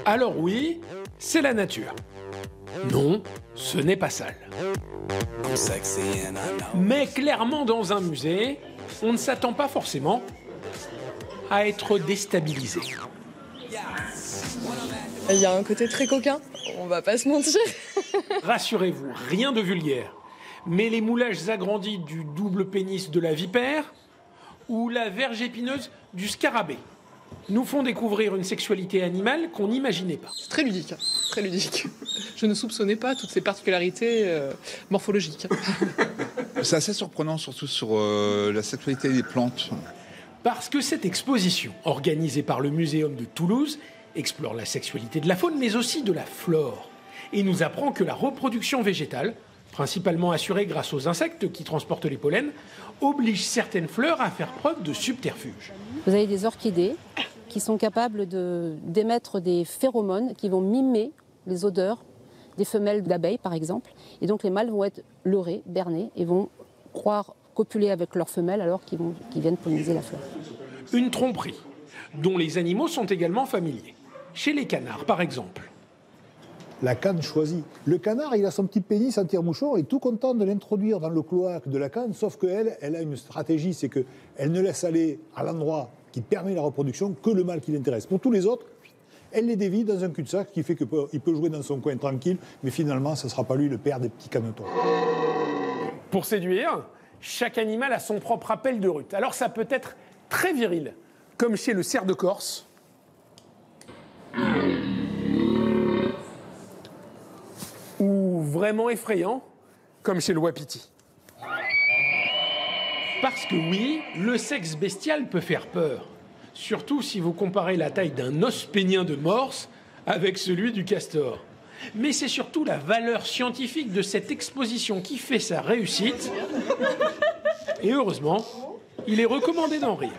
Alors oui, c'est la nature. Non, ce n'est pas sale. Mais clairement, dans un musée, on ne s'attend pas forcément à être déstabilisé. Il y a un côté très coquin, on va pas se mentir. Rassurez-vous, rien de vulgaire. Mais les moulages agrandis du double pénis de la vipère ou la verge épineuse du scarabée nous font découvrir une sexualité animale qu'on n'imaginait pas. Très ludique, très ludique. Je ne soupçonnais pas toutes ces particularités morphologiques. C'est assez surprenant, surtout sur la sexualité des plantes. Parce que cette exposition, organisée par le Muséum de Toulouse, explore la sexualité de la faune, mais aussi de la flore, et nous apprend que la reproduction végétale, principalement assurée grâce aux insectes qui transportent les pollens, oblige certaines fleurs à faire preuve de subterfuge. Vous avez des orchidées qui sont capables d'émettre des phéromones qui vont mimer les odeurs des femelles d'abeilles, par exemple. Et donc les mâles vont être leurrés, bernés, et vont croire copuler avec leurs femelles alors qu'ils viennent polliniser la fleur. Une tromperie, dont les animaux sont également familiers. Chez les canards, par exemple. La canne choisit. Le canard, il a son petit pénis en tire-mouchon, il est tout content de l'introduire dans le cloaque de la canne, sauf qu'elle, elle a une stratégie, c'est qu'elle ne laisse aller à l'endroit qui permet la reproduction que le mâle qui l'intéresse. Pour tous les autres, elle les dévie dans un cul-de-sac qui fait qu'il peut jouer dans son coin tranquille, mais finalement, ce ne sera pas lui le père des petits canetons. Pour séduire, chaque animal a son propre appel de rut. Alors ça peut être très viril, comme chez le cerf de Corse, ou vraiment effrayant, comme chez le wapiti. Parce que oui, le sexe bestial peut faire peur. Surtout si vous comparez la taille d'un os pénien de morse avec celui du castor. Mais c'est surtout la valeur scientifique de cette exposition qui fait sa réussite. Et heureusement, il est recommandé d'en rire.